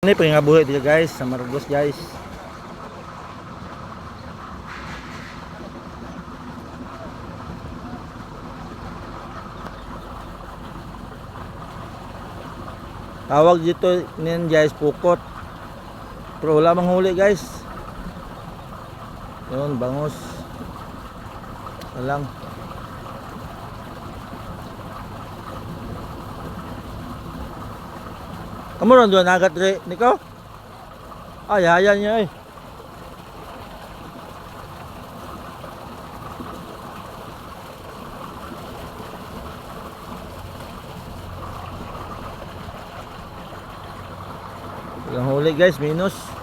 Ini pengabuhi dia guys, sama rebus guys. Tawag dito nin guys, pukot. Pero wala mang huli guys. Yun, bangus. Walang. Kamu ron doon agad re, Niko? Ay, ayan niya eh. Walang huli guys, minus.